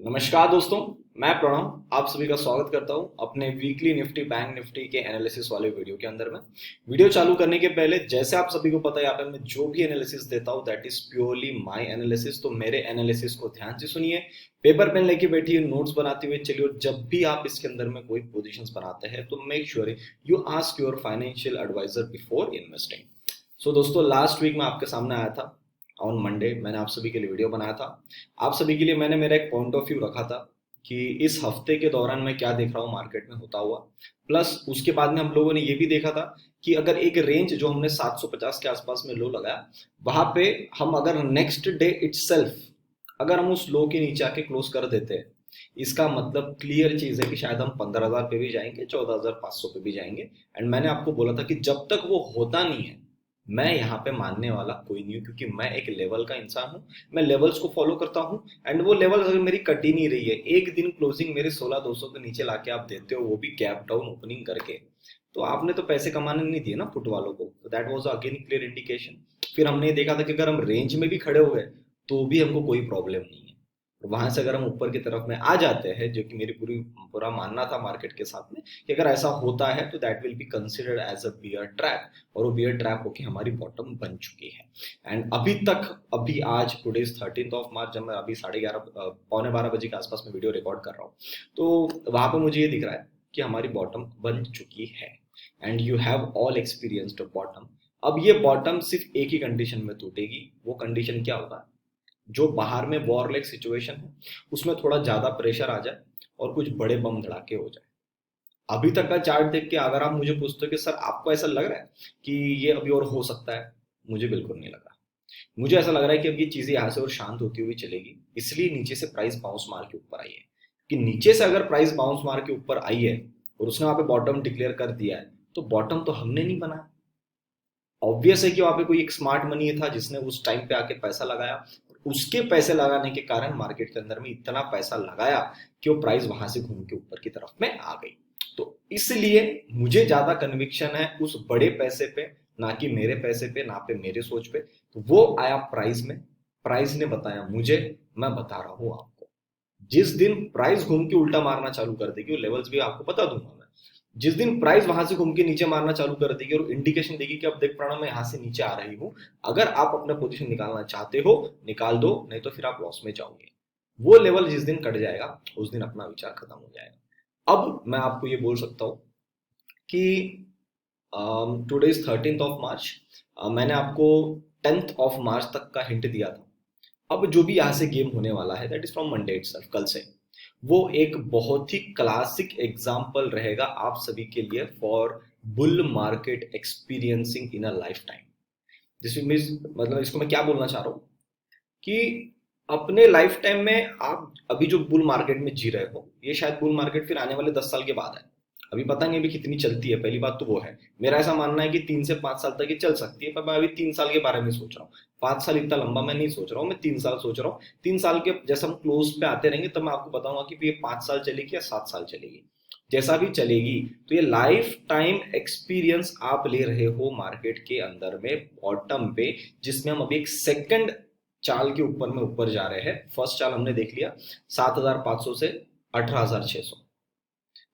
नमस्कार दोस्तों। मैं प्रणव आप सभी का स्वागत करता हूं अपने वीकली निफ्टी बैंक निफ्टी के एनालिसिस वाले वीडियो के अंदर में। वीडियो चालू करने के पहले जैसे आप सभी को पता है यहाँ पे मैं जो भी एनालिसिस देता हूं that is purely my analysis. तो मेरे एनालिसिस को ध्यान से सुनिए, पेपर पेन लेके बैठिए, नोट्स बनाते हुए चलिए। और जब भी आप इसके अंदर में कोई पोजिशन बनाते हैं तो make sure you ask your financial advisor before investing. So दोस्तों, लास्ट वीक में आपके सामने आया था ऑन मंडे, मैंने आप सभी के लिए वीडियो बनाया था। आप सभी के लिए मैंने मेरा एक पॉइंट ऑफ व्यू रखा था कि इस हफ्ते के दौरान मैं क्या देख रहा हूँ मार्केट में होता हुआ। प्लस उसके बाद में हम लोगों ने ये भी देखा था कि अगर एक रेंज जो हमने 750 के आसपास में लो लगाया, वहां पे हम अगर नेक्स्ट डे इटसेल्फ अगर हम उस लो के नीचे आके क्लोज कर देते हैं, इसका मतलब क्लियर चीज है कि शायद हम 15,000 पे भी जाएंगे, 14,500 पे भी जाएंगे। एंड मैंने आपको बोला था कि जब तक वो होता नहीं है मैं यहाँ पे मानने वाला कोई नहीं हूँ, क्योंकि मैं एक लेवल का इंसान हूँ। मैं लेवल्स को फॉलो करता हूँ एंड वो लेवल अगर मेरी कट ही नहीं रही है, एक दिन क्लोजिंग मेरे 16,200 के नीचे लाके आप देते हो, वो भी गैप डाउन ओपनिंग करके, तो आपने तो पैसे कमाने नहीं दिए ना फुट वालों को। तो that was again clear indication. फिर हमने ये देखा था कि अगर हम रेंज में भी खड़े हो गए तो भी हमको कोई प्रॉब्लम नहीं है। वहां से अगर हम ऊपर की तरफ में आ जाते हैं, जो कि मेरी पूरा मानना था मार्केट के साथ में कि अगर ऐसा होता है तो that will be considered as a bear trap, और वो बियर ट्रैप होके हमारी बॉटम बन चुकी है। एंड अभी आज टुडे इज 13 मार्च, जब मैं अभी 11:30 पौने 12 बजे के आसपास में वीडियो रिकॉर्ड कर रहा हूँ, तो वहां पे मुझे ये दिख रहा है कि हमारी बॉटम बन चुकी है। And you have all experienced bottom. अब ये बॉटम सिर्फ एक ही कंडीशन में टूटेगी। वो कंडीशन क्या होगा? जो बाहर में वॉर लाइक सिचुएशन है उसमें थोड़ा ज्यादा प्रेशर आ जाए और कुछ बड़े बम धड़ाके हो जाए। अभी तक का चार्ट देख के अगर आप मुझे पूछते हो कि सर आपको ऐसा लग रहा है कि ये अभी और हो सकता है, मुझे बिल्कुल नहीं लग रहा। मुझे ऐसा लग रहा है कि अब ये चीजें यहाँ से और शांत होती हुई चलेगी, इसलिए नीचे से प्राइस बाउंस मार के ऊपर आई है। कि नीचे से अगर प्राइस बाउंस मार के ऊपर आई है और उसने वहां पे बॉटम डिक्लेयर कर दिया है, तो बॉटम तो हमने नहीं बनाया। ऑब्वियस है कि वहां पे कोई एक स्मार्ट मनी था जिसने उस टाइम पे आके पैसा लगाया, उसके पैसे लगाने के कारण मार्केट के अंदर में इतना पैसा लगाया कि वो प्राइस वहां से घूम के ऊपर की तरफ में आ गई। तो इसलिए मुझे ज्यादा कन्विक्शन है उस बड़े पैसे पे, ना कि मेरे पैसे पे, ना पे मेरे सोच पे। तो वो आया प्राइस में, प्राइस ने बताया मुझे, मैं बता रहा हूं आपको। जिस दिन प्राइस घूम के उल्टा मारना चालू कर देगी, वो लेवल्स भी आपको बता दूंगा मैं। जिस दिन प्राइस वहां से घूम के नीचे मारना चालू कर देगी और इंडिकेशन देगी कि अब देख प्रणव मैं यहां से नीचे आ रही हूं, अगर आप अपना पोजीशन निकालना चाहते हो निकाल दो, नहीं तो फिर आप लॉस में जाओगे। वो लेवल जिस दिन कट जाएगा उस दिन अपना विचार खत्म हो जाएगा। अब मैं आपको ये बोल सकता हूं कि टुडे इज 13 मार्च। मैंने आपको 10 मार्च तक का हिंट दिया था। अब जो भी यहाँ से गेम होने वाला है that is from Monday itself, कल से, वो एक बहुत ही क्लासिक एग्जाम्पल रहेगा आप सभी के लिए for bull market experiencing in a life time. This means, मतलब इसको मैं क्या बोलना चाह रहा हूँ कि अपने लाइफ टाइम में आप अभी जो बुल मार्केट में जी रहे हो, ये शायद बुल मार्केट फिर आने वाले 10 साल के बाद है। अभी पता नहीं अभी कितनी चलती है, पहली बात तो वो है। मेरा ऐसा मानना है कि 3 से 5 साल तक ये चल सकती है, पर मैं अभी 3 साल के बारे में सोच रहा हूँ। 5 साल इतना लंबा मैं नहीं सोच रहा हूँ, मैं 3 साल सोच रहा हूँ। 3 साल के जैसे हम क्लोज पे आते रहेंगे तब मैं आपको बताऊंगा कि ये 5 साल चलेगी या 7 साल चलेगी। जैसा भी चलेगी, तो ये लाइफ टाइम एक्सपीरियंस आप ले रहे हो मार्केट के अंदर में बॉटम पे, जिसमें हम अभी एक सेकंड चाल के ऊपर में ऊपर जा रहे हैं। फर्स्ट चाल हमने देख लिया 7,500 से 18,600।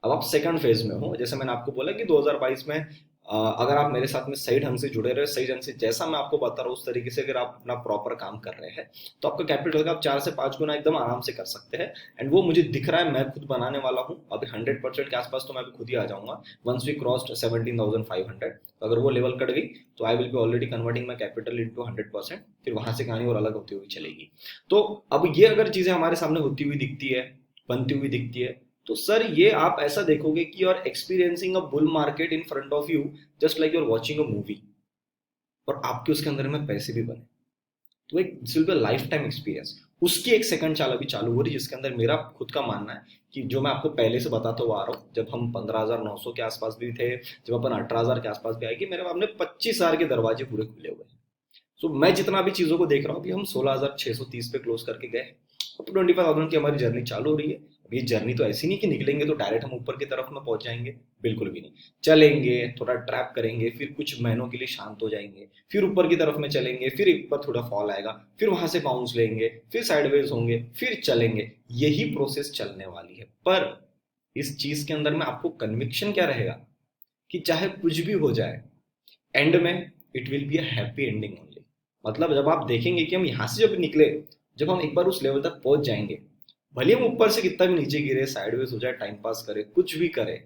अब आप सेकंड फेज में हो। जैसे मैंने आपको बोला कि 2022 में अगर आप मेरे साथ में सही ढंग से जुड़े रहे, सही ढंग से जैसा मैं आपको बता रहा हूँ उस तरीके से अगर आप अपना प्रॉपर काम कर रहे हैं, तो आपका कैपिटल का आप 4 से 5 गुना एकदम आराम से कर सकते हैं। एंड वो मुझे दिख रहा है, मैं खुद बनाने वाला हूँ अभी 100% के आसपास, तो मैं अभी खुद ही आ जाऊंगा वंस वी क्रॉस्ड 17,500। तो अगर वो लेवल कट गई तो I will be already converting my capital into 100%। फिर वहां से कहानी और अलग होती हुई चलेगी। तो अब ये अगर चीजें हमारे सामने होती हुई दिखती है, बनती हुई दिखती है, तो सर ये आप ऐसा देखोगे कि you are experiencing a bull market in front of you, just like you are watching a movie. और आपके उसके अंदर में पैसे भी बने, तो एक this will be life time experience. उसकी एक सेकंड चाल अभी चालू हो रही है, जिसके अंदर मेरा खुद का मानना है कि जो मैं आपको पहले से बताता हुआ आ रहा हूँ, जब हम 15,900 के आसपास भी थे, जब अपन 18,000 के आसपास भी आएगी, मेरे अपने 25,000 के दरवाजे पूरे खुले हुए हैं। सो मैं जितना भी चीजों को देख रहा हूँ, अभी हम 16,630 पे क्लोज करके गए। अब 25,000 की हमारी जर्नी चालू हो रही है। अब ये जर्नी तो ऐसी नहीं कि निकलेंगे तो डायरेक्ट हम ऊपर की तरफ में पहुंच जाएंगे, बिल्कुल भी नहीं। चलेंगे, थोड़ा ट्रैप करेंगे, फिर कुछ महीनों के लिए शांत हो जाएंगे, फिर ऊपर की तरफ में चलेंगे, फिर एक बार थोड़ा फॉल आएगा, फिर वहां से बाउंस लेंगे, फिर साइडवेज होंगे, फिर चलेंगे। यही प्रोसेस चलने वाली है। पर इस चीज के अंदर में आपको कन्विक्शन क्या रहेगा कि चाहे कुछ भी हो जाए, एंड में it will be a happy ending only. मतलब जब आप देखेंगे कि हम यहाँ से जब निकले, जब हम एक बार उस लेवल तक पहुंच जाएंगे, भले हम ऊपर से कितना भी नीचे गिरे, साइडवेज हो जाए, टाइम पास करे, कुछ भी करे,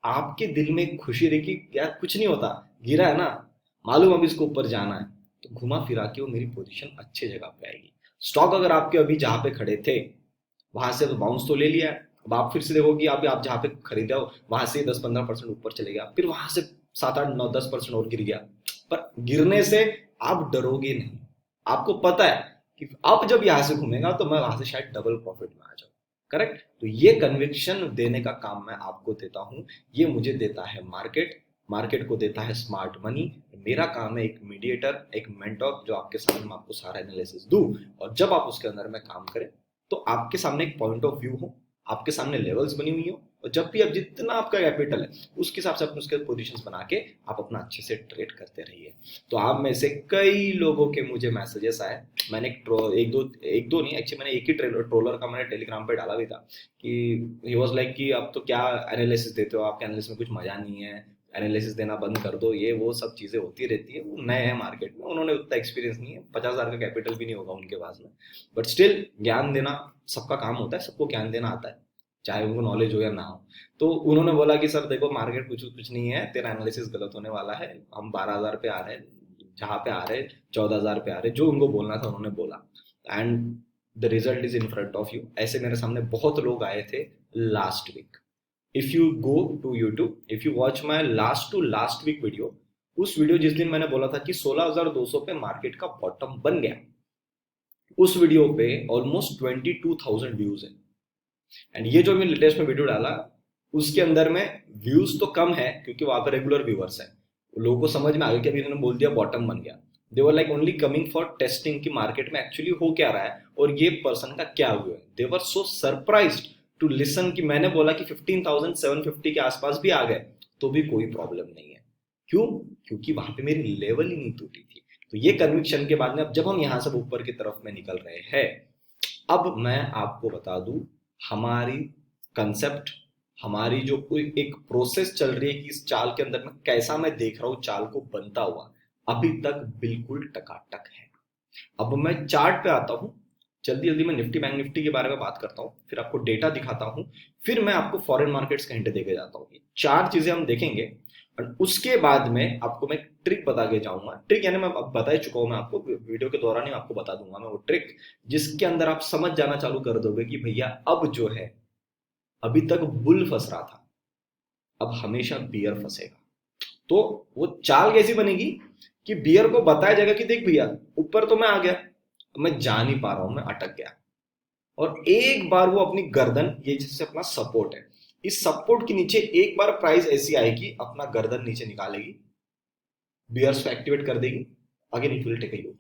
आपके दिल में एक खुशी रही कि यार कुछ नहीं होता, गिरा है ना, मालूम अब इसको ऊपर जाना है, तो घुमा फिरा के वो मेरी पोजीशन अच्छी जगह पे आएगी। स्टॉक अगर आपके अभी जहां पे खड़े थे वहां से तो बाउंस तो ले लिया है, अब आप फिर से देखो कि आप जहाँ पे खरीदे हो वहां से 10-15% ऊपर चले गया, फिर वहां से 7-8-9-10% और गिर गया। पर गिरने से आप डरोगे नहीं, आपको पता है कि अब जब यहां से घूमेगा तो मैं वहां से शायद डबल प्रॉफिट में आ जाऊं। करेक्ट। तो ये कन्विक्शन देने का काम मैं आपको देता हूं, ये मुझे देता है मार्केट, मार्केट को देता है स्मार्ट मनी। मेरा काम है एक मीडिएटर, एक मेंटोर, जो आपके सामने मैं आपको सारा एनालिसिस दूं, और जब आप उसके अंदर में काम करें तो आपके सामने एक पॉइंट ऑफ व्यू हो, आपके सामने लेवल्स बनी हुई हो, और जब भी अब जितना आपका कैपिटल है उसके हिसाब से अपने उसके पोजीशंस बना के आप अपना अच्छे से ट्रेड करते रहिए। तो आप में से कई लोगों के मुझे मैसेजेस आए, मैंने एक दो नहीं, एक्चुअली मैंने एक ही ट्रोलर का मैंने टेलीग्राम पे डाला भी था कि ही वाज लाइक कि अब तो क्या एनालिसिस देते हो, आपके एनालिसिस में कुछ मजा नहीं है, एनालिसिस देना बंद कर दो, ये वो सब चीजें होती रहती है। वो नए हैं मार्केट में, उन्होंने उतना एक्सपीरियंस नहीं है, 50,000 का कैपिटल भी नहीं होगा उनके पास में, बट स्टिल ज्ञान देना सबका काम होता है, सबको ज्ञान देना आता है, चाहे उनको नॉलेज हो या ना हो। तो उन्होंने बोला कि सर देखो मार्केट कुछ कुछ नहीं है, तेरा एनालिसिस गलत होने वाला है, हम 12,000 पे आ रहे हैं, जहाँ पे आ रहे हैं 14,000 पे आ रहे हैं, जो उनको बोलना था उन्होंने बोला, and the result is in front of you. ऐसे मेरे सामने बहुत लोग आए थे last week. If you go to YouTube, if you watch my last to last week video, उस वीडियो जिस दिन मैंने बोला था कि 16,200 पे मार्केट का बॉटम बन गया, उस वीडियो पे ऑलमोस्ट 22,000 व्यूज है। एंड ये जो मैं लेटेस्ट में वीडियो डाला उसके अंदर में व्यूज तो कम है क्योंकि वहां पर रेगुलर व्यूअर्स है, लोगों को समझ में आ गया कि अभी इन्होंने बोल दिया बॉटम बन गया। They were like only coming for testing कि मार्केट में एक्चुअली हो क्या रहा है और ये पर्सन का क्या हुआ है। दे वर सो सरप्राइज्ड टू लिसन कि मैंने बोला कि 15,750 के आसपास भी आ गए तो भी कोई प्रॉब्लम नहीं है। क्यों? क्योंकि वहां पे मेरी लेवल ही नहीं टूटी थी। तो ये कन्विक्शन के बाद में अब जब हम यहां से ऊपर की तरफ में निकल रहे हैं, अब मैं आपको बता दूं हमारी कंसेप्ट, हमारी जो कोई एक प्रोसेस चल रही है कि इस चाल के अंदर में कैसा मैं देख रहा हूं चाल को बनता हुआ, अभी तक बिल्कुल टकाटक है। अब मैं चार्ट पे आता हूं, जल्दी जल्दी मैं निफ्टी बैंक निफ्टी के बारे में बात करता हूं, फिर आपको डेटा दिखाता हूं, फिर मैं आपको फॉरेन मार्केट्स का हिंट देके जाता हूं। चार चीजें हम देखेंगे और उसके बाद में आपको मैं ट्रिक बता के जाऊंगा। ट्रिक यानी मैं अब बता ही चुका हूं, मैं आपको वीडियो के दौरान ही आपको बता दूंगा मैं वो ट्रिक, जिसके अंदर आप समझ जाना चालू कर दोगे कि भैया अब जो है, अभी तक बुल फंस रहा था, अब हमेशा बियर फंसेगा। तो वो चाल कैसी बनेगी कि बियर को बताया जाएगा कि देख भैया ऊपर तो मैं आ गया, मैं जा नहीं पा रहा हूं, मैं अटक गया, और एक बार वो अपनी गर्दन, ये जैसे अपना सपोर्ट है, इस सपोर्ट के नीचे एक बार प्राइस ऐसी आएगी अपना गर्दन नीचे निकालेगी, बियर्स को एक्टिवेट कर देगी, again it will take a U.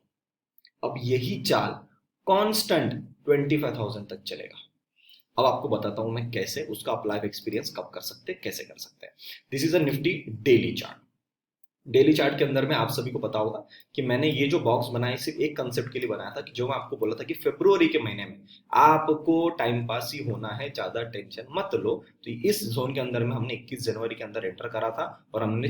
अब यही चाल कांस्टेंट 25,000 तक चलेगा। अब आपको बताता हूं मैं कैसे, उसका आप लाइव एक्सपीरियंस कब कर सकते हैं, कैसे कर सकते हैं। This is a Nifty daily chart. Daily chart के अंदर में आप सभी को पता होगा कि मैंने ये जो बॉक्स बनाया सिर्फ एक कंसेप्ट के लिए बनाया था कि जो मैं आपको बोला था कि फरवरी के महीने में आपको टाइम पास ही होना है, ज्यादा टेंशन मत लो। तो इस जोन के अंदर में हमने 21 जनवरी के अंदर एंटर करा था और हमने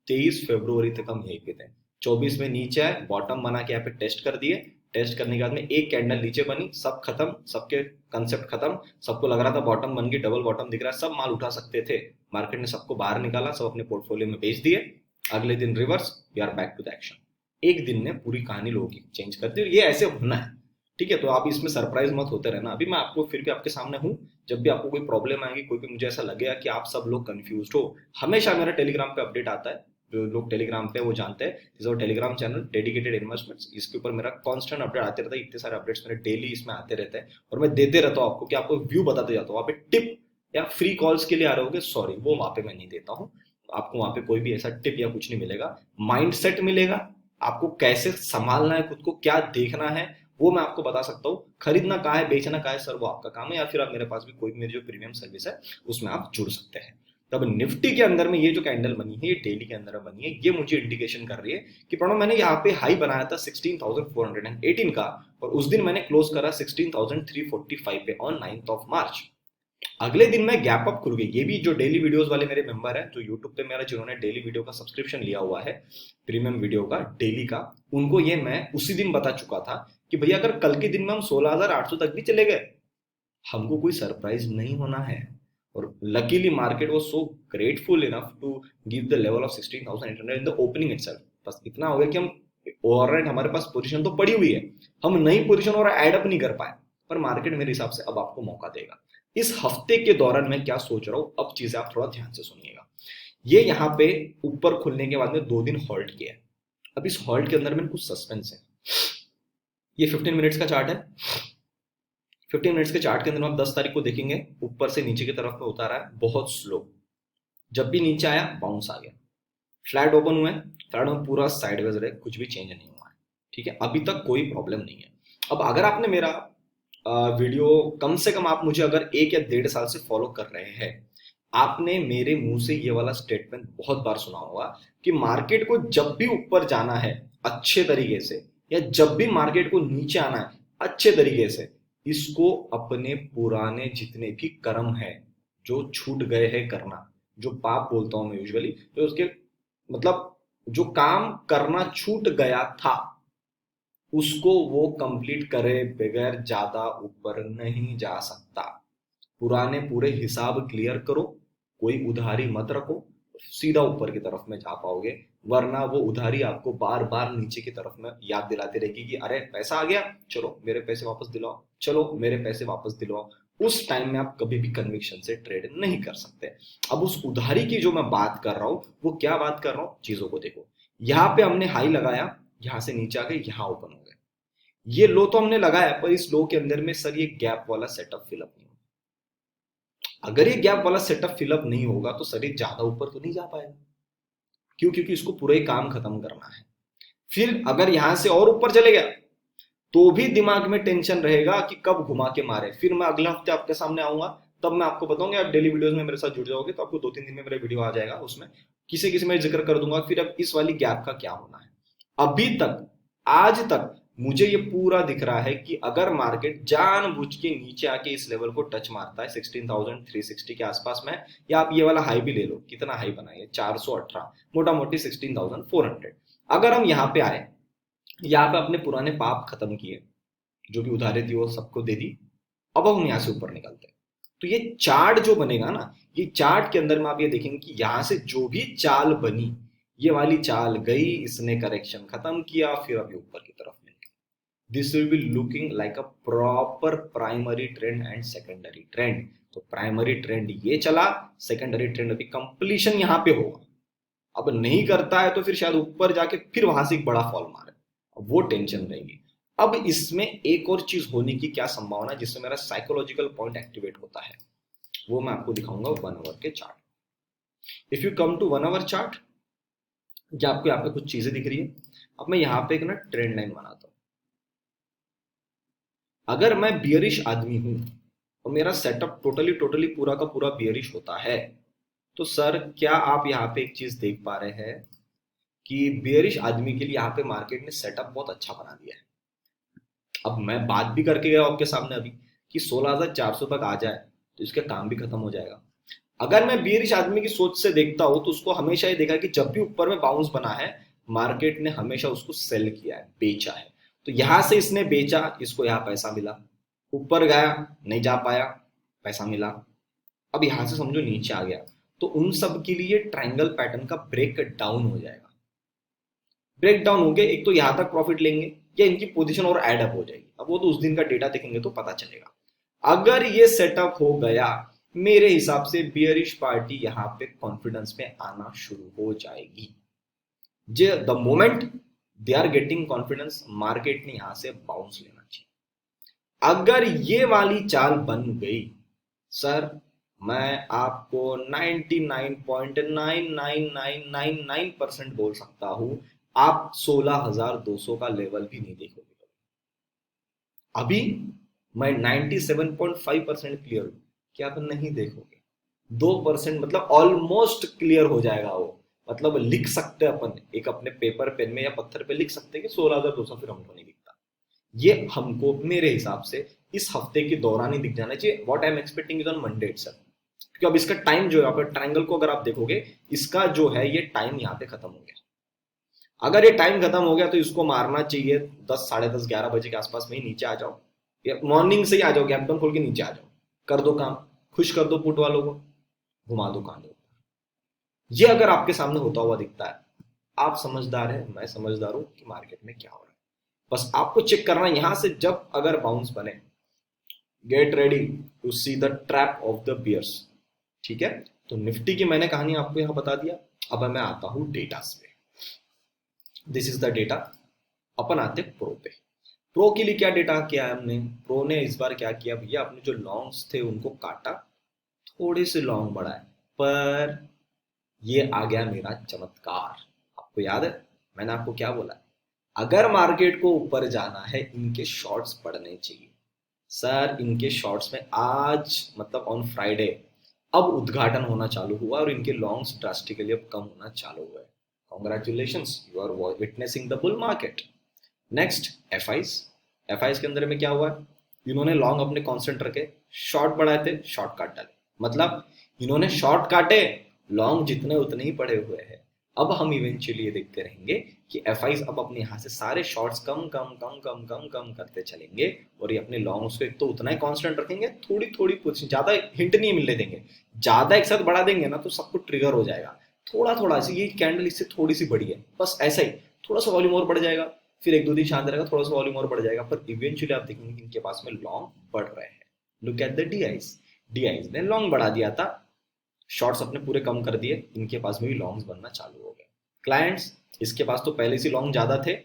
23 फरवरी तक हम यहीं पे थे। 24 में नीचे आए, बॉटम बना के यहाँ पे टेस्ट कर दिए, टेस्ट करने के बाद में एक कैंडल नीचे बनी, सब खत्म, सबके कंसेप्ट खत्म, सबको लग रहा था बॉटम बन गई, डबल बॉटम दिख रहा है, सब माल उठा सकते थे, मार्केट ने सबको बाहर निकाला, सब अपने पोर्टफोलियो में बेच दिए। अगले दिन reverse, we are back to the action. एक दिन ने पूरी कहानी लोगों की चेंज कर दी, और ये ऐसे होना है। ठीक है, तो आप इसमें सरप्राइज मत होते रहना। अभी मैं आपको फिर भी आपके सामने हूं, जब भी आपको कोई प्रॉब्लम आएगी, कोई भी मुझे ऐसा लगेगा कि आप सब लोग कंफ्यूज हो, हमेशा मेरा टेलीग्राम पे अपडेट आता है, जो लोग टेलीग्राम पे वो जानते हैं, दिस और टेलीग्राम चैनल डेडिकेटेड इन्वेस्टमेंट्स, इसके ऊपर मेरा कांस्टेंट अपडेट आते रहता है, इतने सारे अपडेट्स मेरे डेली इसमें आते रहते हैं, और मैं देते रहता हूँ आपको कि आपको व्यू बताते जाता हूँ। वहाँ पे टिप या फ्री कॉल्स के लिए आ रहे होगे, सॉरी वो वहाँ पे मैं नहीं देता हूँ, आपको वहां पे कोई भी ऐसा टिप या कुछ नहीं मिलेगा। माइंडसेट मिलेगा, आपको कैसे संभालना है खुद को, क्या देखना है, वो मैं आपको बता सकता हूँ। खरीदना कहाँ है, बेचना कहाँ है सर, वो आपका काम है, या फिर आप मेरे पास भी कोई मेरी जो प्रीमियम सर्विस है उसमें आप जुड़ सकते हैं। तब निफ्टी के अंदर में ये जो कैंडल बनी है, ये डेली के अंदर बनी है, ये मुझे इंडिकेशन कर रही है कि प्रणव मैंने यहाँ पे हाई बनाया था 16,418 का, और उस दिन मैंने क्लोज करा 16,345 पे ऑन 9th ऑफ मार्च। अगले दिन में गैप अप खुल गई। ये भी जो डेली वीडियोस वाले मेरे मेंबर हैं, जो यूट्यूब पे मेरा जिन्होंने डेली वीडियो का सब्सक्रिप्शन लिया हुआ है, प्रीमियम वीडियो का डेली का, उनको ये मैं उसी दिन बता चुका था कि भैया अगर कल के दिन में हम 16,800 तक भी चले गए, हमको कोई सरप्राइज नहीं होना है। और luckily market was so grateful enough to give the level of 16,800 in the opening itself. बस इतना हो गया कि हम ओवरनाइट हमारे पास पोजीशन तो पड़ी हुई है, हम नई पोजीशन और ऐड अप नहीं कर पाए, पर मार्केट मेरे हिसाब से अब आपको मौका देगा। इस हफ्ते के दौरान मैं क्या सोच रहा हूं, अब चीजें आप थोड़ा ध्यान से सुनिएगा। ये यहाँ पे ऊपर खुलने के बाद में 2 दिन हॉल्ट किया है। अब इस हॉल्ट के अंदर में कुछ सस्पेंस है। ये 15 मिनट्स का चार्ट है। 15 मिनट्स के चार्ट के अंदर आप 10 तारीख को देखेंगे, ऊपर से नीचे की तरफ में उतारा है बहुत स्लो। जब भी नीचे आया बाउंस आ गया, फ्लैट ओपन हुआ है, फ्लैट में पूरा साइडवेज रहे, कुछ भी चेंज नहीं हुआ है। ठीक है, अभी तक कोई प्रॉब्लम नहीं है। अब अगर आपने मेरा वीडियो कम से कम आप मुझे अगर 1 या 1.5 साल से फॉलो कर रहे हैं, आपने मेरे मुंह से ये वाला स्टेटमेंट बहुत बार सुना होगा कि मार्केट को जब भी ऊपर जाना है अच्छे तरीके से, या जब भी मार्केट को नीचे आना है अच्छे तरीके से, इसको अपने पुराने जितने भी कर्म है जो छूट गए हैं करना, जो पाप बोलता हूं मैं यूजुअली, तो उसके मतलब जो काम करना छूट गया था उसको वो कंप्लीट करे बगैर ज्यादा ऊपर नहीं जा सकता। पुराने पूरे हिसाब क्लियर करो, कोई उधारी मत रखो, सीधा ऊपर की तरफ में जा पाओगे। वरना वो उधारी आपको बार बार नीचे की तरफ में याद दिलाती रहेगी कि अरे पैसा आ गया, चलो मेरे पैसे वापस दिलाओ, चलो मेरे पैसे वापस दिलाओ। उस टाइम में आप कभी भी कन्विक्शन से ट्रेड नहीं कर सकते। अब उस उधारी की जो मैं बात कर रहा हूं, वो क्या बात कर रहा हूं, चीजों को देखो। यहां पे हमने हाई लगाया, यहां से नीचे आ गए, यहां ओपन हो गए। ये लो तो हमने लगाया, पर इस लो के अंदर में सर ये गैप वाला सेटअप फिलअप नहीं होगा। अगर ये गैप वाला सेटअप फिलअप नहीं होगा तो सर ये ज्यादा ऊपर तो नहीं जा पाएगा। क्यों? क्योंकि इसको पूरा ही काम खत्म करना है। फिर अगर यहां से और ऊपर चले गया तो भी दिमाग में टेंशन रहेगा कि कब घुमा के मारे। फिर मैं अगले हफ्ते आपके सामने आऊंगा, तब मैं आपको बताऊंगा। आप डेली वीडियोस में मेरे साथ जुड़ जाओगे तो आपको 2-3 दिन में मेरा वीडियो आ जाएगा, उसमें किसी किसी में जिक्र कर दूंगा फिर अब इस वाली गैप का क्या होना है। अभी तक, आज तक मुझे ये पूरा दिख रहा है कि अगर मार्केट जानबूझ के नीचे आके इस लेवल को टच मारता है 16,360 के आसपास में, या आप ये वाला हाई भी ले लो, कितना हाई बना है 418, मोटा मोटी 16,400। अगर हम यहाँ पे आए, यहाँ पे अपने पुराने पाप खत्म किए, जो भी उधारे थी वो सबको दे दी, अब हम यहाँ से ऊपर निकलते हैं, तो ये चार्ट जो बनेगा ना, ये चार्ट के अंदर में आप ये देखेंगे कि यहां से जो भी चाल बनी, ये वाली चाल गई, इसने करेक्शन खत्म किया, फिर अभी ऊपर की तरफ में this will be looking like a proper primary trend and secondary trend. तो प्राइमरी ट्रेंड ये चला, सेकेंडरी ट्रेंड अभी कंप्लीशन यहां पे होगा। अब नहीं करता है तो फिर शायद ऊपर जाके फिर वहां से एक बड़ा फॉल मारे, अब वो टेंशन रहेगी। अब इसमें एक और चीज होने की क्या संभावना है जिससे मेरा साइकोलॉजिकल पॉइंट एक्टिवेट होता है, वो मैं आपको दिखाऊंगा 1 आवर के chart. If you come to 1 hour chart, क्या आपको यहाँ पे कुछ चीजें दिख रही है? अब मैं यहाँ पे एक ना ट्रेंड लाइन बनाता हूँ। अगर मैं बियरिश आदमी हूं और मेरा सेटअप टोटली टोटली पूरा का पूरा बियरिश होता है, तो सर क्या आप यहाँ पे एक चीज देख पा रहे हैं कि बियरिश आदमी के लिए यहाँ पे मार्केट ने सेटअप बहुत अच्छा बना दिया है। अब मैं बात भी करके गया आपके सामने अभी कि 16,400 तक आ जाए तो इसका काम भी खत्म हो जाएगा। अगर मैं बियरिश आदमी की सोच से देखता हूं तो उसको हमेशा ये देखा कि जब भी ऊपर में बाउंस बना है, मार्केट ने हमेशा उसको सेल किया है, बेचा है। तो यहां से इसने बेचा, इसको यहां पैसा मिला, ऊपर गया नहीं जा पाया, पैसा मिला। अब यहां से समझो नीचे आ गया, तो उन सब के लिए ट्रायंगल पैटर्न का ब्रेक डाउन हो जाएगा। ब्रेक डाउन हो गया, एक तो यहां तक प्रॉफिट लेंगे या इनकी पोजीशन और एड अप हो जाएगी। अब वो तो उस दिन का डेटा देखेंगे तो पता चलेगा। अगर ये सेटअप हो गया, मेरे हिसाब से बियरिश पार्टी यहां पे कॉन्फिडेंस में आना शुरू हो जाएगी। जे the moment they are getting confidence, market ने यहां से बाउंस लेना चाहिए। अगर ये वाली चाल बन गई सर, मैं आपको 99.99999% बोल सकता हूं, आप 16,200 का लेवल भी नहीं देखोगे। अभी मैं 97.5% क्लियर हूं कि आप नहीं देखोगे। 2% मतलब ऑलमोस्ट क्लियर हो जाएगा वो। मतलब लिख सकते हैं अपन एक अपने पेपर पेन में या पत्थर पे लिख सकते हैं कि 16,200 फिर हमको नहीं दिखता। ये हमको मेरे हिसाब से इस हफ्ते के दौरान ही दिख जाना चाहिए। What I am expecting is on Monday itself. क्योंकि अब इसका टाइम जो है, आप ट्रायंगल को अगर आप देखोगे, इसका जो है ये टाइम यहाँ पे खत्म हो गया। अगर ये टाइम खत्म हो गया तो इसको मारना चाहिए 10, साढ़े 10, 11 बजे के आसपास में ही नीचे आ जाओ, या मॉर्निंग से ही आ जाओ, कैप्टन खोल के नीचे आ जाओ, कर दो काम, खुश कर दो पुट वालों को, घुमा दो कांधे। ये अगर आपके सामने होता हुआ दिखता है, आप समझदार है, मैं समझदार हूं कि मार्केट में क्या हो रहा है। बस आपको चेक करना है यहां से, जब अगर बाउंस बने, get ready to see the trap of the bears. ठीक है, तो निफ्टी की मैंने कहानी आपको यहां बता दिया। अब मैं आता हूं डेटास पे। This is the data. अपन आते प्रो पे। प्रो के लिए क्या डेटा किया है हमने? प्रो ने इस बार क्या किया भैया, अपने जो लॉन्ग्स थे उनको काटा, थोड़े से लॉन्ग बढ़ाए, पर ये आ गया मेरा चमत्कार। आपको याद है मैंने आपको क्या बोला? अगर मार्केट को ऊपर जाना है, इनके शॉर्ट्स पड़ने चाहिए। सर इनके शॉर्ट्स में आज मतलब ऑन फ्राइडे अब उद्घाटन होना चालू हुआ और इनके लॉन्ग्स ड्रास्टिकली अब कम होना चालू हुआ है। Congratulations, you are witnessing the bull market. Next FIIs. FIIs के अंदर में क्या हुआ है? इन्होंने लॉन्ग अपने कांस्टेंट रखे, शॉर्ट बढ़ाए थे, शॉर्ट काट डाले। मतलब इन्होंने शॉर्ट काटे, लॉन्ग जितने उतने ही पड़े हुए हैं। अब हम इवेंचुअली ये देखते रहेंगे कि एफआईस अब अपने यहां से सारे शॉर्ट्स कम कम कम कम कम कम करते चलेंगे, और ये अपने लॉन्ग्स को एक तो उतना ही कांस्टेंट रखेंगे, थोड़ी थोड़ी पोजीशन, ज्यादा हिंट नहीं मिलने देंगे। ज्यादा एक साथ बढ़ा देंगे ना तो सब कुछ ट्रिगर हो जाएगा। थोड़ा थोड़ा सी, ये कैंडल इससे थोड़ी सी बड़ी है, बस ऐसा ही थोड़ा सा वॉल्यूम और बढ़ जाएगा, फिर एक दो दिन शांत रहेगा, थोड़ा सा वॉल्यूम और बढ़ जाएगा, पर इवेंचुअली आप देखेंगे कि इनके पास में लॉन्ग बढ़ रहे हैं। Look at the DIs. DIs ने लॉन्ग बढ़ा दिया था, शॉर्ट्स अपने पूरे कम कर दिए, इनके पास में भी लॉन्ग्स बनना चालू हो गए। क्लाइंट्स, इसके पास तो पहले से लॉन्ग ज्यादा थे,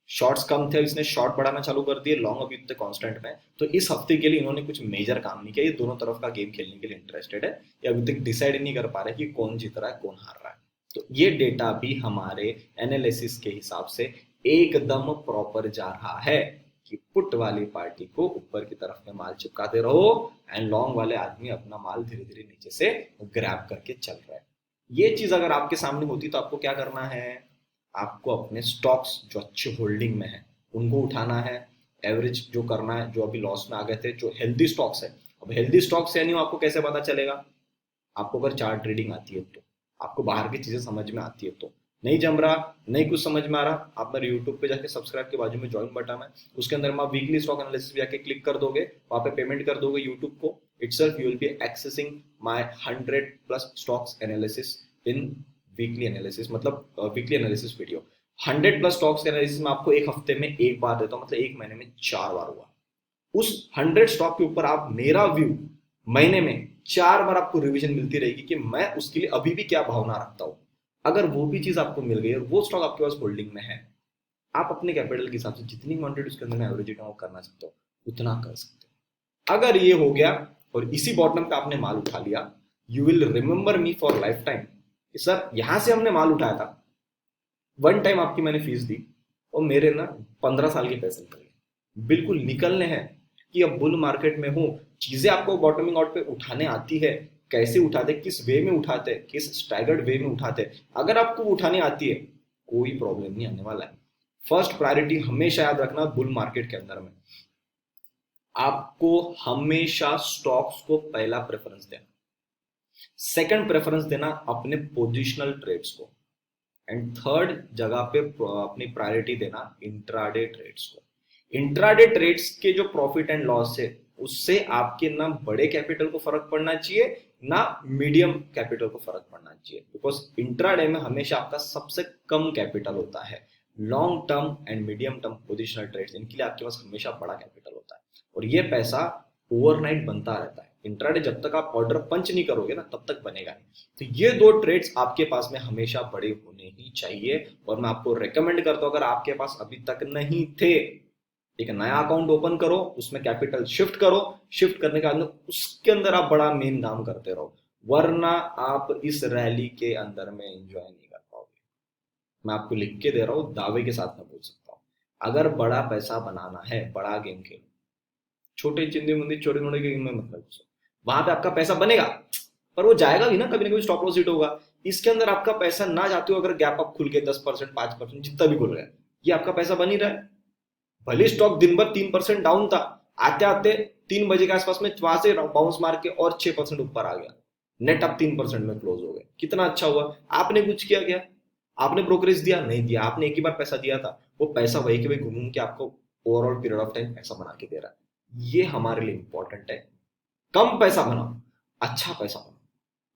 शॉर्ट्स कम थे, इसने शॉर्ट बढ़ाना चालू कर दिए, लॉन्ग अभी इतने कांस्टेंट में। तो इस हफ्ते के लिए इन्होंने कुछ मेजर काम नहीं किया। ये दोनों तरफ का गेम खेलने के लिए इंटरेस्टेड है, ये अभी तक डिसाइड नहीं कर पा रहे कि कौन जीत रहा है कौन हार रहा है। तो ये डेटा भी हमारे एनालिसिस के हिसाब से एकदम प्रॉपर जा रहा है कि पुट वाली पार्टी को ऊपर की तरफ में माल चिपकाते रहो, एंड लॉन्ग वाले आदमी अपना माल धीरे धीरे नीचे से ग्रैब करके चल रहा है। ये चीज अगर आपके सामने होती तो आपको क्या करना है? आपको अपने स्टॉक्स जो अच्छे होल्डिंग में है उनको उठाना है, एवरेज जो करना है, जो अभी लॉस में आ गए थे, जो हेल्दी स्टॉक्स है। अब हेल्दी स्टॉक्स यानी आपको कैसे पता चलेगा? आपको अगर चार्ट ट्रेडिंग आती है तो, आपको बाहर की चीजें समझ में आती है तो। नहीं जम रहा, नहीं कुछ समझ में आ रहा, आप मेरे यूट्यूब पे जाके सब्सक्राइब के बाजू में ज्वाइन बटन है, उसके अंदर में आप वीकली स्टॉक एनालिसिस जाके क्लिक कर दोगे, वहां पे पेमेंट कर दोगे यूट्यूब को, itself you will be accessing my 100+ stocks analysis in weekly analysis, मतलब weekly analysis video. 100+ stocks analysis में आपको एक हफ्ते में एक बार देता हूँ, मतलब एक महीने में 4 बार हुआ। उस 100 स्टॉक के ऊपर आप मेरा व्यू महीने में 4 बार आपको रिवीजन मिलती रहेगी कि मैं उसके लिए अभी भी क्या भावना रखता हूं। अगर वो भी चीज आपको मिल गई और वो स्टॉक आपके पास होल्डिंग में है, आप अपने कैपिटल के हिसाब से जितनी क्वांटिटी उसके अंदर में एवरेज रिटर्न करना चाहते हो उतना कर सकते हो। अगर ये हो गया और इसी बॉटम पे आपने माल उठा लिया, you will remember me for life time कि सर यहां से हमने माल उठाया था, वन टाइम आपकी मैंने फीस दी और मेरे ना 15 साल के पैसे निकल गए। बिल्कुल निकलने हैं कि अब बुल मार्केट में हूं, चीजें आपको बॉटमिंग आउट पे उठाने आती है, कैसे उठाते, किस वे में उठाते, किस स्टैगर्ड वे में उठाते, अगर आपको उठाने आती है कोई प्रॉब्लम नहीं आने वाला है। फर्स्ट प्रायोरिटी हमेशा याद रखना बुल मार्केट के अंदर में, आपको हमेशा स्टॉक्स को पहला प्रेफरेंस देना, सेकंड प्रेफरेंस देना अपने पोजिशनल ट्रेड्स को, एंड थर्ड जगह पे अपनी प्रायोरिटी देना इंट्राडे ट्रेड्स को। इंट्राडे ट्रेड्स के जो प्रॉफिट एंड लॉस है उससे आपके ना बड़े कैपिटल को फर्क पड़ना चाहिए, ना मीडियम कैपिटल को फर्क पड़ना चाहिए, बिकॉज इंट्राडे में हमेशा आपका सबसे कम कैपिटल होता है। Long term and medium term positional trades, इनके लिए आपके पास हमेशा बड़ा कैपिटल होता है और ये पैसा ओवरनाइट बनता रहता है। इंट्राडे जब तक आप ऑर्डर पंच नहीं करोगे ना तब तक बनेगा नहीं। तो ये दो ट्रेड्स आपके पास में हमेशा बड़े होने ही चाहिए, और मैं आपको रेकमेंड करता हूं अगर आपके पास अभी तक नहीं थे, एक नया अकाउंट ओपन करो, उसमें कैपिटल शिफ्ट करो, शिफ्ट करने के बाद उसके अंदर आप बड़ा मेन काम करते रहो, वरना आप इस रैली के अंदर में एंजॉय नहीं कर पाओगे। मैं आपको लिख के दे रहा हूं, दावे के साथ मैं बोल सकता हूं, अगर बड़ा पैसा बनाना है, बड़ा गेम खेलो, छोटे चिंदी मुंदी छोटे मोटे गेम में मतलब वहां पे आपका पैसा बनेगा, पर वो जाएगा भी ना, कभी ना कभी स्टॉप लॉस हिट होगा। इसके अंदर आपका पैसा ना जाते हो अगर गैप अप खुल के 10%, 5%, जितना भी खुल गया, ये आपका पैसा बन ही रहा है। भले स्टॉक दिन भर 3% डाउन था, आते आते 3 बजे के आसपास में वहां से बाउंस मार के और 6% ऊपर आ गया, नेट आप 3% में क्लोज हो गए। कितना अच्छा हुआ। आपने कुछ किया क्या? आपने ब्रोकरेज दिया? नहीं दिया। आपने एक ही बार पैसा दिया था, वो पैसा वही के वही घूम घूम के आपको ओवरऑल पीरियड ऑफ टाइम पैसा बना के दे रहा है। ये हमारे लिए इंपॉर्टेंट है। कम पैसा बनाओ, अच्छा पैसा बनाओ।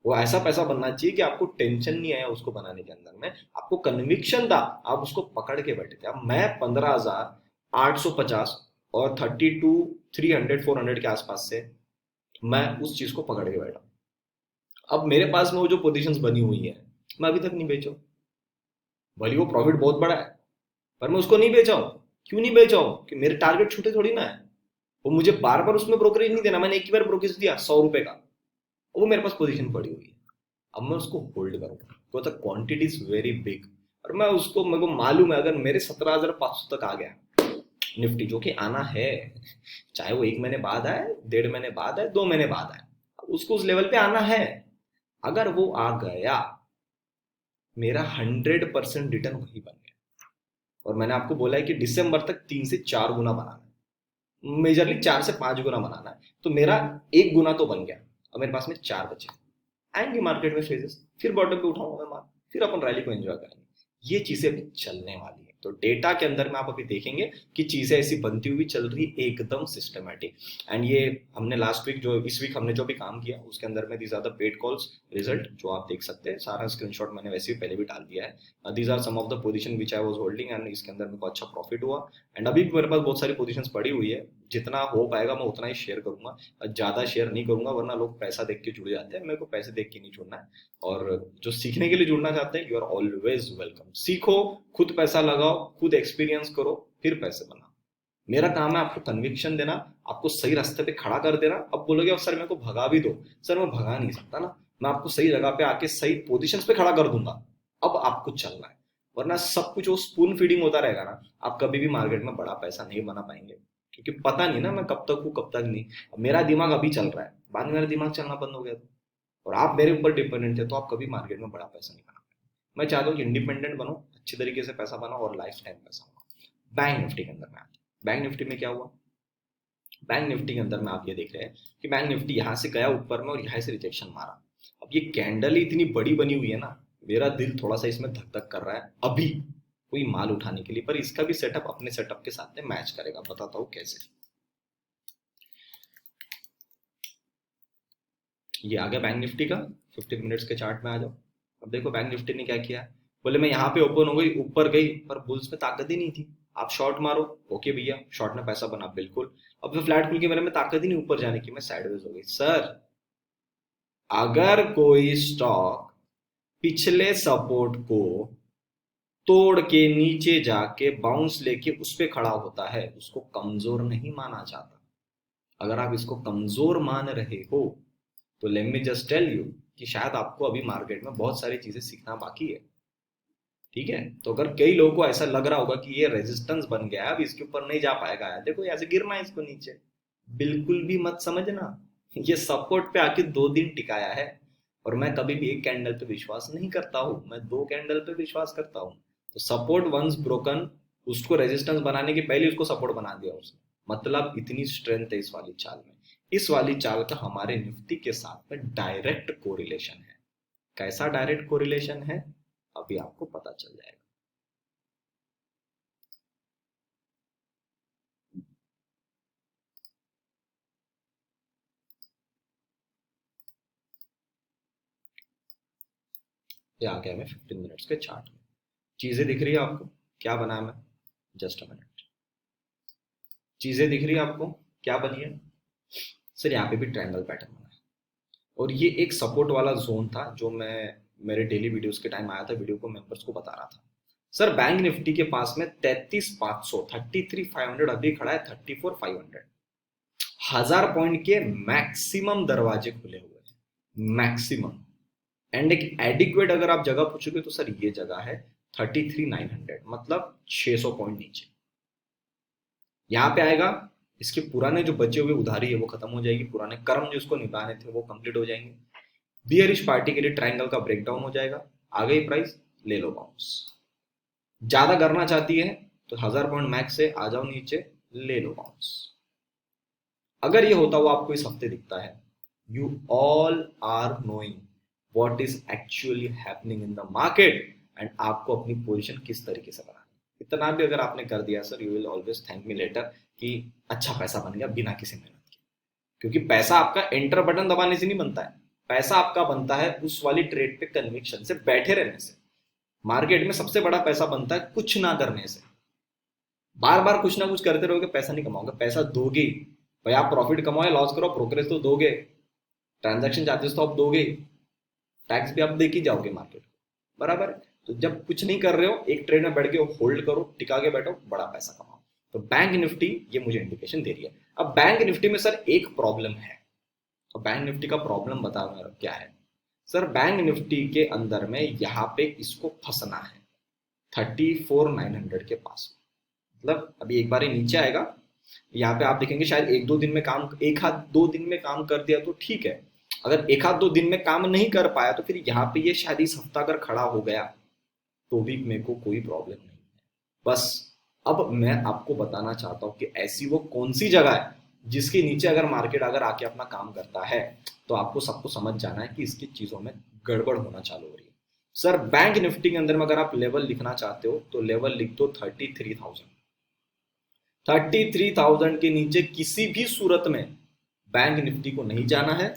वो ऐसा पैसा बनना चाहिए कि आपको टेंशन नहीं आया उसको बनाने के अंदर में, आपको कन्विक्शन था, आप उसको पकड़ के बैठे थे। अब मैं 15,850 और 300 के आसपास से मैं उस चीज को पकड़ के बैठा। अब मेरे पास में वो जो पोजीशंस बनी हुई है, मैं अभी तक नहीं बेचा हूं। भले वो प्रॉफिट बहुत बड़ा है, पर मैं उसको नहीं बेचा हूं। क्यों नहीं बेचा हूं? कि मेरे टारगेट छोटे थोड़ी ना है। वो मुझे बार बार उसमें ब्रोकरेज नहीं देना। मैंने एक ही बार ब्रोकरेज दिया 100 रुपए का, वो मेरे पास पोजीशन पड़ी हुई है। अब मैं उसको होल्ड करूंगा, तो क्वांटिटी इज वेरी बिग, और मैं उसको, मेरे को मालूम है अगर मेरे 17,500 तक आ गया निफ्टी, जो कि आना है, चाहे वो 1 महीने बाद आए, 1.5 महीने बाद आए, 2 महीने बाद आए, उसको उस लेवल पे आना है। अगर वो आ गया, मेरा 100% रिटर्न वही बन गया। और मैंने आपको बोला है कि दिसंबर तक 3 से 4 गुना बनाना है, मेजरली 4 से 5 गुना बनाना है। तो मेरा 1 गुना तो बन गया, और मेरे पास में 4 बचे। आएंगे मार्केट में फेजेस, फिर बॉटम पे उठाऊंगा मैं माल, फिर अपन रैली को एंजॉय करेंगे। ये चीजें अभी चलने वाली है। तो डेटा के अंदर में आप अभी देखेंगे कि चीजें ऐसी बनती हुई चल रही, एकदम सिस्टमैटिक। एंड ये हमने लास्ट वीक, जो इस वीक हमने जो भी काम किया उसके अंदर में, these are the paid calls result, जो आप देख सकते हैं। सारा स्क्रीनशॉट मैंने वैसे भी पहले भी डाल दिया है। These are some of the position which I was holding, and इसके अंदर मेरे को अच्छा प्रॉफिट हुआ। एंड अभी भी मेरे पास बहुत सारी पोजीशंस पड़ी हुई है। जितना हो पाएगा मैं उतना ही शेयर करूंगा, ज्यादा शेयर नहीं करूंगा, वरना लोग पैसा देख के जुड़ जाते हैं। मेरे को पैसे देख के नहीं जुड़ना है। और जो सीखने के लिए जुड़ना चाहते हैं, यू आर ऑलवेज वेलकम। सीखो, खुद पैसा लगाओ, खुद एक्सपीरियंस करो, फिर पैसे बनाओ। मेरा काम है आपको कन्विक्शन देना, आपको सही रास्ते पे खड़ा कर देना। अब बोलोगे अब सर मेरे को भगा भी दो, सर मैं भगा नहीं सकता ना, मैं आपको सही जगह पे आके सही पोजीशंस पे खड़ा कर दूंगा। अब आपको चलना है, वरना सब कुछ वो स्पून फीडिंग होता रहेगा ना, आप कभी भी मार्केट में बड़ा पैसा नहीं बना पाएंगे। क्योंकि पता नहीं ना मैं कब तक हूँ कब तक नहीं। अब मेरा दिमाग अभी चल रहा है, बाद में मेरा दिमाग चलना बंद हो गया तो, और आप मेरे ऊपर डिपेंडेंट है, तो आप कभी मार्केट में बड़ा पैसा नहीं बना पाएंगे। मैं चाहता हूँ कि इंडिपेंडेंट बनो, अच्छी तरीके से पैसा बनाओ और लाइफ टाइम पैसा बनाओ। बैंक निफ्टी के अंदर में आते हैं। बैंक निफ्टी में क्या हुआ? बैंक निफ्टी के अंदर में आप ये देख रहे हैं कि बैंक निफ्टी यहाँ से गया ऊपर में और यहाँ से रिजेक्शन मारा। अब ये कैंडल इतनी बड़ी बनी हुई है ना, मेरा दिल थोड़ा सा इसमें धक धक कर रहा है अभी कोई माल उठाने के लिए, पर इसका भी सेटअप अपने सेटअप के साथ में मैच करेगा। बताता हूँ कैसे। ये आ गया बैंक निफ्टी का 15 मिनट्स के चार्ट में, आ जाओ। अब देखो बैंक निफ्टी ने क्या किया। बोले मैं यहाँ पे ओपन हो गई, ऊपर गई, पर बुल्स में ताकत ही नहीं थी। आप शॉर्ट मारो, ओके भैया, शॉर्ट में पैसा बना, बिल्कुल। अब तो फ्लैट खुल के मेरे में ताकत ही नहीं ऊपर जाने की, मैं साइडवेज हो गई। सर, अगर कोई स्टॉक पिछले सपोर्ट को तोड़ के नीचे जाके बाउंस लेके उस पे खड़ा होता है, उसको कमजोर नहीं माना जाता। अगर आप इसको कमजोर मान रहे हो, तो let me just tell you कि शायद आपको अभी मार्केट में बहुत सारी चीजें सीखना बाकी है। ठीक है, तो अगर कई लोगों को ऐसा लग रहा होगा कि ये रेजिस्टेंस बन गया है, अब इसके ऊपर नहीं जा पाएगा, है देखो ऐसे गिरना है इसको नीचे, बिल्कुल भी मत समझना। ये सपोर्ट पे आके 2 दिन टिकाया है। और मैं कभी भी एक कैंडल पे विश्वास नहीं करता हूँ, मैं 2 कैंडल पे विश्वास करता हूँ। तो सपोर्ट वंस ब्रोकन, उसको रेजिस्टेंस बनाने के पहले उसको सपोर्ट बना दिया उसने। मतलब इतनी स्ट्रेंथ है इस वाली चाल में। इस वाली चाल का हमारे निफ्टी के साथ में डायरेक्ट कोरिलेशन है। कैसा डायरेक्ट कोरिलेशन है, अभी आपको पता चल जाएगा। ये आ गया मैं 15 मिनट्स के चार्ट में। चीजें दिख रही है आपको? क्या बना है मैं, जस्ट अ मिनट। चीजें दिख रही है आपको क्या बनी है? सर यहाँ पे भी ट्रायंगल पैटर्न बना है, और ये एक सपोर्ट वाला जोन था जो मैं मेरे डेली वीडियोस के टाइम आया था, वीडियो को मेंबर्स को बता रहा था। सर बैंक निफ्टी के पास में 33,500, 33,500 अभी खड़ा है, 34,500। 1,000 पॉइंट के मैक्सिमम दरवाजे खुले हुए हैं, मैक्सिमम। एंड एक एडिक्वेट अगर आप जगह पूछोगे तो सर ये जगह है 33,900, मतलब 600 पॉइंट नीचे। यहां पे आएगा इसके पुराने जो बचे हुए उधारी है वो खत्म हो जाएगी, पुराने कर्म जो इसको निभाने थे वो कंप्लीट हो जाएंगे। बियरिश पार्टी के लिए ट्रायंगल का ब्रेकडाउन हो जाएगा, आ गई प्राइस, ले लो बाउंस। ज्यादा करना चाहती है तो 1000 पॉइंट मैक्स से आ जाओ नीचे, ले लो बाउंस। अगर ये होता हुआ आपको इस हफ्ते दिखता है, you all are knowing what is actually happening in the market and आपको अपनी पोजीशन किस तरीके से बनानी है। इतना भी अगर आपने कर दिया sir, you will always thank me later कि अच्छा पैसा बन गया बिना किसी मेहनत के। क्योंकि पैसा आपका एंटर बटन दबाने से नहीं बनता है, पैसा आपका बनता है उस वाली ट्रेड पे कन्विक्शन से बैठे रहने से। मार्केट में सबसे बड़ा पैसा बनता है कुछ ना करने से। बार बार कुछ ना कुछ करते रहोगे पैसा नहीं कमाओगे, पैसा दोगे ही। भाई आप प्रॉफिट कमाओ, लॉस करो, ब्रोकरेज तो दोगे, ट्रांजैक्शन चार्जेस तो आप दोगे, टैक्स भी आप दे के जाओगे मार्केट को, बराबर है। तो जब कुछ नहीं कर रहे हो, एक ट्रेड में बैठ के होल्ड करो, टिका के बैठो, बड़ा पैसा कमाओ। तो बैंक निफ्टी ये मुझे इंडिकेशन दे रही है। अब बैंक निफ्टी में सर एक प्रॉब्लम है, तो बैंक निफ्टी का प्रॉब्लम बताओ मेरा क्या है। सर बैंक निफ्टी के अंदर में यहाँ पे इसको फंसना है 34,900 के पास। मतलब अभी एक बार ही नीचे आएगा, यहाँ पे आप देखेंगे शायद एक दो दिन में काम, एक हाथ दो दिन में काम कर दिया तो ठीक है। अगर एक हाथ दो दिन में काम नहीं कर पाया तो फिर यहाँ पे ये शायद इस हफ्ता अगर खड़ा हो गया तो भी मेरे को कोई प्रॉब्लम नहीं है। बस अब मैं आपको बताना चाहता हूँ कि ऐसी वो कौन सी जगह है जिसके नीचे अगर मार्केट अगर आके अपना काम करता है तो आपको सबको समझ जाना है कि इसकी चीजों में गड़बड़ होना चालू हो रही है। सर बैंक निफ्टी के अंदर में अगर आप लेवल लिखना चाहते हो तो लेवल लिख दो 33,000। 33,000 के नीचे किसी भी सूरत में बैंक निफ्टी को नहीं जाना है।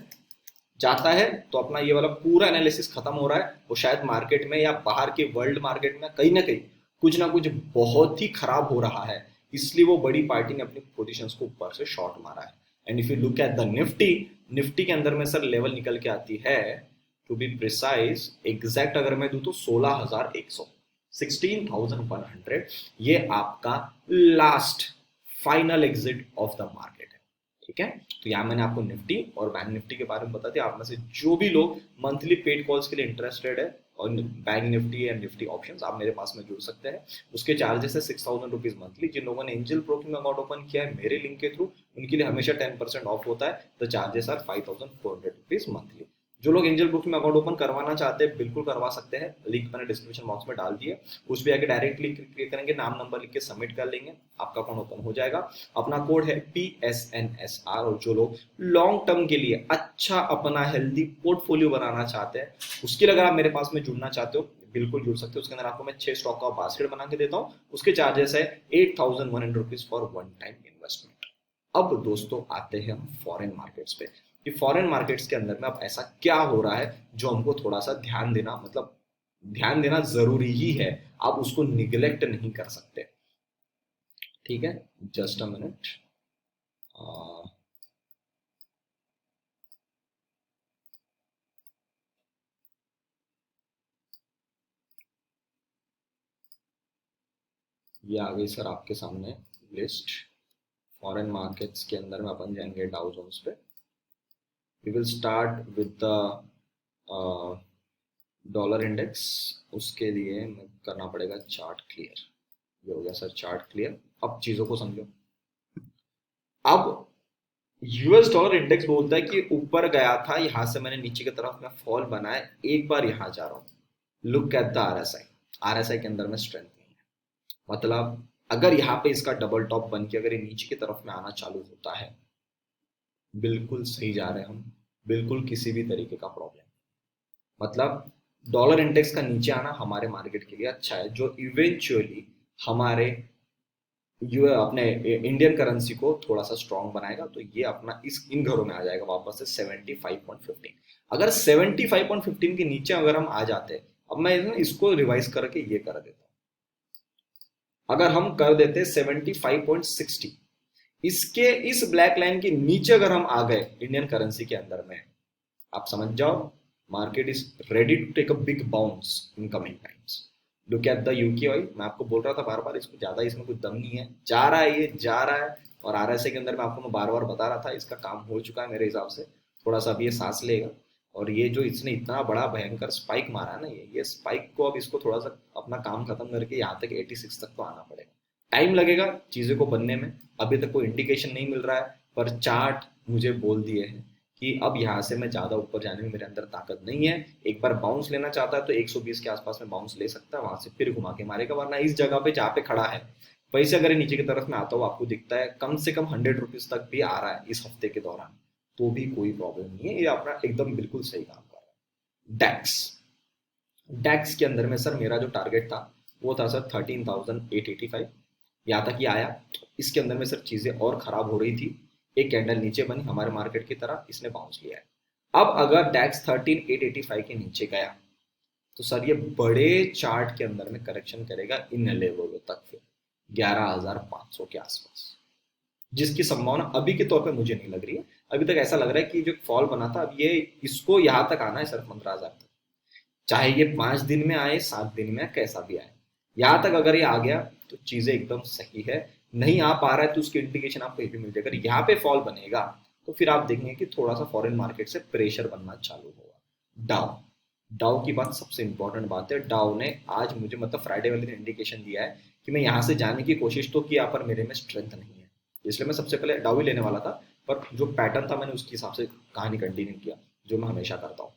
जाता है तो अपना ये वाला पूरा एनालिसिस खत्म हो रहा है, वो शायद मार्केट में या बाहर के वर्ल्ड मार्केट में कहीं ना कहीं कुछ ना कुछ बहुत ही खराब हो रहा है, इसलिए वो बड़ी पार्टी ने अपनी पोजीशंस को ऊपर से शॉर्ट मारा है। And if you look at the Nifty, Nifty के अंदर में सर लेवल निकल के आती है, टू बी प्रिसाइज एग्जैक्ट अगर मैं दूं तो 16,100, 16,100, ये आपका last final exit of the market है। ठीक है, तो यहाँ मैंने आपको निफ्टी और बैंक निफ्टी के बारे में बता दिया। आप में से जो भी लोग मंथली पेड कॉल्स के लिए इंटरेस्टेड है और बैंक निफ्टी या निफ्टी ऑप्शंस, आप मेरे पास में जुड़ सकते हैं। उसके चार्जेस है 6,000 रुपीज मंथली। जिन लोगों ने एंजल ब्रोकिंग अकाउंट ओपन किया है मेरे लिंक के थ्रू, उनके लिए हमेशा 10% ऑफ होता है। The charges are 5,400 rupees monthly. जो लोग एंजल ब्रोकिंग अकाउंट ओपन करवाना चाहते हैं बिल्कुल करवा सकते हैं, लिंक मैंने डिस्क्रिप्शन बॉक्स में डाल दिया। उस पर आके डायरेक्टली क्लिक करेंगे, नाम नंबर लिख के सबमिट कर लेंगे, आपका अकाउंट ओपन हो जाएगा। अपना कोड है PSNSR। और जो लोग लॉन्ग टर्म के लिए अच्छा अपना हेल्दी पोर्टफोलियो बनाना चाहते हैं, उसके लिए अगर आप मेरे पास में जुड़ना चाहते हो बिल्कुल जुड़ सकते हो। उसके अंदर आपको मैं 6 स्टॉक का बास्केट बना के देता हूँ। उसके चार्जेस है 8,100 rupees for one time investment. अब दोस्तों आते हैं हम फॉरेन मार्केट्स पे, कि फॉरेन मार्केट्स के अंदर में अब ऐसा क्या हो रहा है जो हमको थोड़ा सा ध्यान देना, मतलब ध्यान देना जरूरी ही है, आप उसको निग्लेक्ट नहीं कर सकते। ठीक है, जस्ट अ मिनट। ये आ गई सर आपके सामने लिस्ट। फॉरेन मार्केट्स के अंदर में अपन जाएंगे डाउ जोन्स पे। We will start with the dollar index. उसके लिए करना पड़ेगा चार्ट क्लियर। ये हो गया सर चार्ट क्लियर। अब चीजों को समझो। अब यूएस डॉलर इंडेक्स बोलता है कि ऊपर गया था, यहां से मैंने नीचे की तरफ में फॉल बनाया, एक बार यहां जा रहा हूं। Look at the RSI. RSI के अंदर में स्ट्रेंथ नहीं है। मतलब अगर यहाँ पे इसका डबल टॉप बन के अगर ये नीचे की तरफ में आना चालू होता है, बिल्कुल सही जा रहे हैं हम, बिल्कुल किसी भी तरीके का प्रॉब्लम। मतलब डॉलर इंडेक्स का नीचे आना हमारे मार्केट के लिए अच्छा है, जो इवेंचुअली हमारे अपने इंडियन करेंसी को थोड़ा सा स्ट्रॉन्ग बनाएगा। तो ये अपना इस इन घरों में आ जाएगा वापस से 75.15। अगर 75.15 के नीचे अगर हम आ जाते हैं, अब मैं इसको रिवाइज करके ये कर देता हूं। अगर हम कर देते 75.60, इसके इस ब्लैक लाइन के नीचे अगर हम आ गए इंडियन करेंसी के अंदर में, आप समझ जाओ market is ready to take a big bounce in coming times. Look at the UK oil. मैं आपको बोल रहा था बार बार, इसको ज्यादा इसमें कुछ दम नहीं है, जा रहा है, ये जा रहा है। और आरएसआई के अंदर में आपको मैं बार बार बता रहा था इसका काम हो चुका है मेरे हिसाब से। थोड़ा सा अभी ये सांस लेगा। और ये जो इसने इतना बड़ा भयंकर स्पाइक मारा है ना, ये स्पाइक को अब इसको थोड़ा सा अपना काम खत्म करके यहाँ तक 86 तक तो आना पड़ेगा। टाइम लगेगा चीज़ों को बनने में, अभी तक कोई इंडिकेशन नहीं मिल रहा है, पर चार्ट मुझे बोल दिए हैं कि अब यहाँ से मैं ज़्यादा ऊपर जाने में मेरे अंदर ताकत नहीं है। एक बार बाउंस लेना चाहता है तो 120 के आसपास में बाउंस ले सकता है, वहां से फिर घुमा के मारेगा, वरना इस जगह पे जहाँ पे खड़ा है वहीं से अगर ये नीचे की तरफ में आता हो, आपको दिखता है कम से कम 100 रुपीज तक भी आ रहा है इस हफ्ते के दौरान, तो भी कोई प्रॉब्लम नहीं है, ये अपना एकदम बिल्कुल सही काम कर रहा है। डैक्स, डैक्स के अंदर में सर मेरा जो टारगेट था वो था सर 13,885, यहाँ तक ही आया। इसके अंदर में सर चीज़ें और ख़राब हो रही थी, एक कैंडल नीचे बनी हमारे मार्केट की तरह, इसने बाउंस लिया है। अब अगर डैक्स 13,885 के नीचे गया तो सर ये बड़े चार्ट के अंदर में करेक्शन करेगा इन लेवलों तक, फिर 11,500 के आसपास, जिसकी संभावना अभी के तौर पे मुझे नहीं लग रही है। अभी तक ऐसा लग रहा है कि जो फॉल बना था अब ये इसको यहाँ तक आना है सर 15,000 तक, चाहे ये 5 दिन में आए 7 दिन में कैसा भी आए, यहाँ तक अगर ये आ गया तो चीजें एकदम सही है। नहीं आ पा रहा है तो उसकी इंडिकेशन आपको ये भी मिल जाएगा, अगर यहाँ पे फॉल बनेगा तो फिर आप देखेंगे कि थोड़ा सा फॉरेन मार्केट से प्रेशर बनना चालू होगा। डाउ, डाउ की बात सबसे इंपॉर्टेंट बात है। डाउ ने आज मुझे मतलब फ्राइडे वाले दिन इंडिकेशन दिया है कि मैं यहाँ से जाने की कोशिश तो की, यहाँ पर मेरे में स्ट्रेंथ नहीं है, इसलिए मैं सबसे पहले डाउ ही लेने वाला था, पर जो पैटर्न था मैंने उसके हिसाब से कहानी कंटिन्यू किया, जो मैं हमेशा करता हूँ।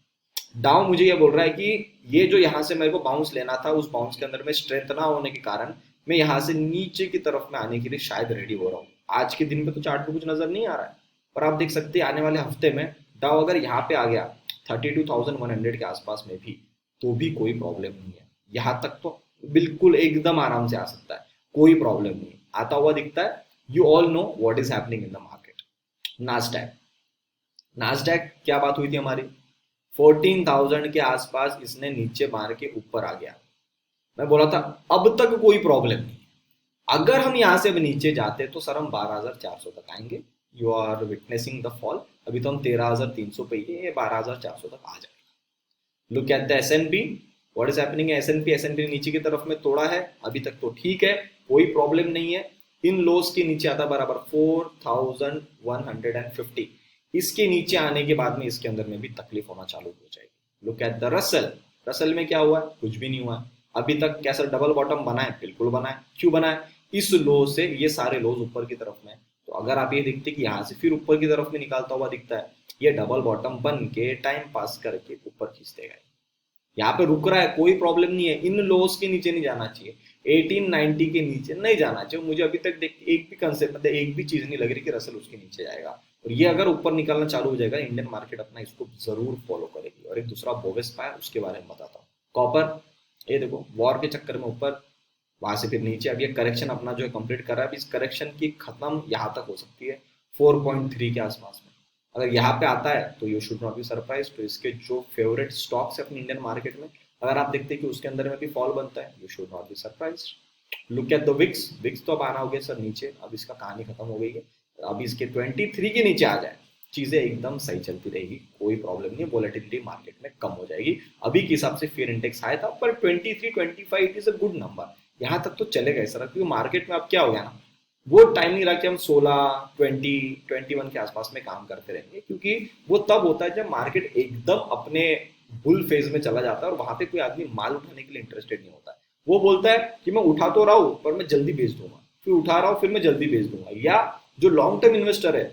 डाउ मुझे ये बोल रहा है कि ये जो यहाँ से मेरे को बाउंस लेना था, उस बाउंस के अंदर में स्ट्रेंथ ना होने के कारण मैं यहाँ से नीचे की तरफ में आने के लिए शायद रेडी हो रहा हूँ। आज के दिन में तो चार्ट पे कुछ नजर नहीं आ रहा है, पर आप देख सकते हैं आने वाले हफ्ते में डाउ अगर यहाँ पे आ गया 32,100 के आसपास में भी, तो भी कोई प्रॉब्लम नहीं है। यहाँ तक तो बिल्कुल एकदम आराम से आ सकता है, कोई प्रॉब्लम नहीं आता हुआ दिखता है। You all know what is happening in the market. Nasdaq, Nasdaq क्या बात हुई थी हमारी, 14,000 के आसपास इसने नीचे मार के ऊपर आ गया। मैं बोला था अब तक कोई प्रॉब्लम नहीं, अगर हम यहां से अब नीचे जाते तो सर हम 12,400 तक आएंगे। You are witnessing the fall, अभी तो हम 13,300 पे ही है, ये 12,400 तक आ जाएगा। Look at the S&P, what is happening है। एसएनपी, एसएनपी नीचे की तरफ में तोड़ा है, अभी तक तो ठीक है, कोई प्रॉब्लम नहीं है। इन लोस के नीचे आता बराबर 4,150, इसके नीचे आने के बाद में इसके अंदर में भी तकलीफ होना चालू हो जाएगी। Look at the Russell, Russell में क्या हुआ, कुछ भी नहीं हुआ अभी तक। कैसा डबल बॉटम बना है, बिल्कुल बना है। क्यों बना है, इस लो से ये सारे लोज ऊपर की तरफ में, तो अगर आप ये देखते कि यहाँ से फिर ऊपर की तरफ में निकालता हुआ दिखता है, ये डबल बॉटम बन के टाइम पास करके ऊपर खींचते गए, यहाँ पे रुक रहा है, कोई प्रॉब्लम नहीं है। इन लोस के नीचे नहीं जाना चाहिए, 1890 के नीचे नहीं जाना चाहिए। मुझे अभी तक देख एक भी कंसेप्ट मतलब एक भी चीज नहीं लग रही कि रसल उसके नीचे जाएगा, और ये अगर ऊपर निकलना चालू हो जाएगा, इंडियन मार्केट अपना इसको जरूर फॉलो करेगी। और एक दूसरा बोवेस्पा है, उसके बारे में बताता हूँ। कॉपर, ये देखो वॉर के चक्कर में ऊपर, वहां से फिर नीचे, अब ये करेक्शन अपना जो है कंप्लीट कर रहा है। इस करेक्शन की खत्म यहाँ तक हो सकती है 4.3 के आसपास में। अगर यहाँ पे आता है तो you should not be surprise. तो इसके जो फेवरेट स्टॉक्स है अपनी इंडियन मार्केट में, अगर आप देखते हैं कि उसके अंदर में भी फॉल बनता है, you should not be surprise. Look at the VIX, VIX तो अब आना हो गया सर नीचे, अब इसका कहानी खत्म हो गई है। अब इसके 23 के नीचे आ जाए, चीजें एकदम सही चलती रहेगी, कोई प्रॉब्लम नहीं है, वोलेटिलिटी मार्केट में कम हो जाएगी। अभी के हिसाब से फियर इंडेक्स आया था, पर 23-25 it is a good number, यहाँ तक तो चलेगा सर। क्योंकि मार्केट में अब क्या हो गया ना, वो टाइम नहीं रहा कि हम 16, 20, 21 के आसपास में काम करते रहेंगे, क्योंकि वो तब होता है जब मार्केट एकदम अपने बुल फेज में चला जाता है और वहां पे कोई आदमी माल उठाने के लिए इंटरेस्टेड नहीं होता है। वो बोलता है कि मैं उठा तो रहा हूं पर मैं जल्दी बेच दूंगा, फिर उठा रहा हूं फिर मैं जल्दी बेच दूंगा। या जो लॉन्ग टर्म इन्वेस्टर है,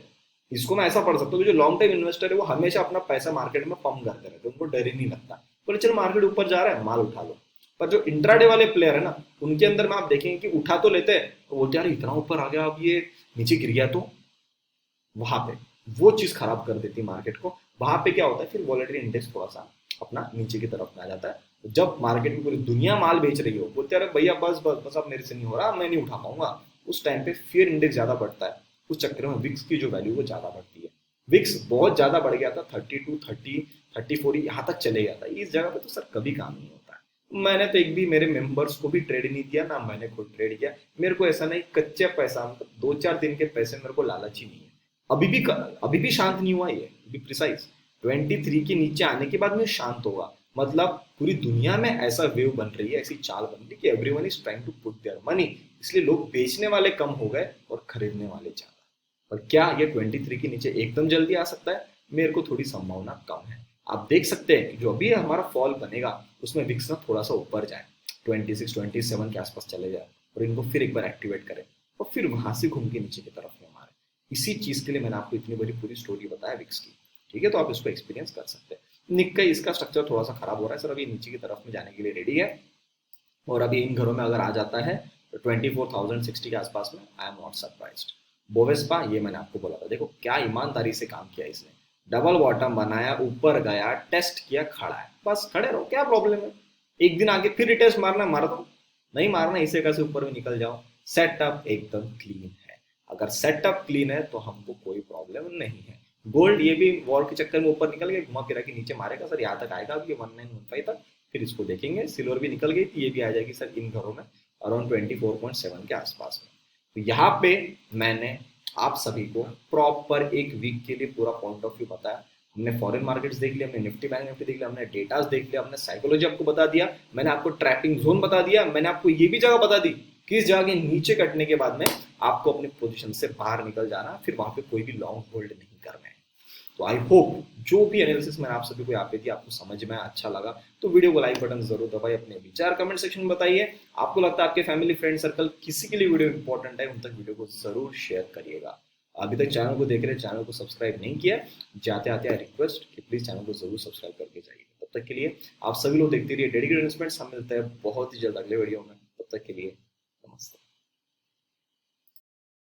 इसको मैं ऐसा पढ़ सकता हूँ, जो लॉन्ग टर्म इन्वेस्टर है वो हमेशा अपना पैसा मार्केट में पंप करते रहते हैं, उनको डर ही नहीं लगता, बोले चल मार्केट ऊपर जा रहा है माल उठा लो। पर जो इंट्राडे वाले प्लेयर है ना, उनके अंदर में आप देखेंगे कि उठा तो लेते हैं, तो बोलते यार इतना ऊपर आ गया, अब ये नीचे गिर गया तो, वहां पे वो चीज खराब कर देती है मार्केट को। वहां पे क्या होता है, फिर वॉलेटिलिटी इंडेक्स थोड़ा सा अपना नीचे की तरफ में आ जाता है। तो जब मार्केट में पूरी दुनिया माल बेच रही हो, बोलते अरे भैया बस बस बस अब मेरे से नहीं हो रहा, मैं नहीं उठा पाऊंगा, उस टाइम पे फियर इंडेक्स ज्यादा बढ़ता है। उस चक्कर में विक्स की जो वैल्यू वो ज्यादा बढ़ती है। विक्स बहुत ज्यादा बढ़ गया था, 32, 30, 34 यहाँ तक चले गया था। इस जगह पे तो सर कभी काम नहीं होता है। मैंने तो एक भी मेरे मेंबर्स को भी ट्रेड नहीं दिया, ना मैंने खुद ट्रेड किया। मेरे को ऐसा नहीं, कच्चे पैसा मतलब 2-4 दिन के पैसे मेरे को लालच ही नहीं है। अभी भी शांत नहीं हुआ ये, बी प्रिसाइज। 23 के नीचे आने के बाद में शांत होगा, मतलब पूरी दुनिया में ऐसा वेव बन रही है, ऐसी चाल बन रही है कि everyone is trying to put their money, इसलिए लोग बेचने वाले कम हो गए और खरीदने वाले ज्यादा। और क्या ये 23 के नीचे एकदम जल्दी आ सकता है, मेरे को थोड़ी संभावना कम है। आप देख सकते हैं कि जो अभी हमारा फॉल बनेगा उसमें विक्स ना थोड़ा सा ऊपर जाए, 26, 27 के आसपास चले जाए, और इनको फिर एक बार एक्टिवेट करें और फिर वहां से घूम के नीचे की तरफ में मारे। इसी चीज के लिए मैंने आपको इतनी बड़ी पूरी स्टोरी बताया विक्स की, ठीक है। तो आप इसको एक्सपीरियंस कर सकते हैं। निक का इसका स्ट्रक्चर थोड़ा सा खराब हो रहा है सर, अभी नीचे की तरफ में जाने के लिए रेडी है, और अभी इन घरों में अगर आ जाता है तो 24,060 के आसपास में, आई एम नॉट सरप्राइज्ड। बोवेस्पा, ये मैंने आपको बोला था, देखो क्या ईमानदारी से काम किया इसने, डबल बॉटम बनाया, ऊपर गया, टेस्ट किया, खड़ा है, बस खड़े रहो, क्या प्रॉब्लम है। एक दिन आगे फिर रिटेस्ट मारना मार दो, नहीं मारना इसे कैसे ऊपर भी निकल जाओ। सेटअप एकदम क्लीन है, अगर सेटअप क्लीन है तो हमको कोई प्रॉब्लम नहीं है। गोल्ड ये भी वॉर के चक्कर में ऊपर निकल गया, घुमा फिरा के नीचे मारेगा सर, यहाँ तक आएगा अभी 1915 तक, फिर इसको देखेंगे। सिल्वर भी निकल गई थी, ये भी आ जाएगी सर इन घरों में अराउंड 24.7 के आसपास में। तो यहाँ पे मैंने आप सभी को प्रॉपर एक वीक के लिए पूरा पॉइंट ऑफ व्यू बताया। हमने फॉरेन मार्केट्स देख लिया, हमने निफ्टी बैंक निफ्टी देख लिया, हमने डेटास देख लिया, हमने साइकोलॉजी आपको बता दिया, मैंने आपको ट्रैपिंग जोन बता दिया, मैंने आपको ये भी जगह बता दी किस जगह के नीचे कटने के बाद में आपको अपनी पोजीशन से बाहर निकल जाना, फिर वहां पे कोई भी लॉन्ग होल्ड नहीं करना है। तो आई होप जो भी एनालिसिस मैंने आप सभी को यहाँ पे दी आपको समझ में अच्छा लगा, तो वीडियो को लाइक बटन जरूर दबाइए, अपने विचार कमेंट सेक्शन में बताइए। आपको लगता है आपके फैमिली फ्रेंड सर्कल किसी के लिए वीडियो इंपॉर्टेंट है, उन तक वीडियो को जरूर शेयर करिएगा। अभी तक चैनल को देख रहे हैं, चैनल को सब्सक्राइब नहीं किया, जाते आते रिक्वेस्ट कि प्लीज चैनल को जरूर सब्सक्राइब करके जाइए। तब तक के लिए आप सभी लोग देखते रहिए डेडिकेटेड इन्वेस्टमेंट्स, हम मिलते हैं बहुत ही जल्द अगले वीडियो में, तब तक के लिए नमस्ते।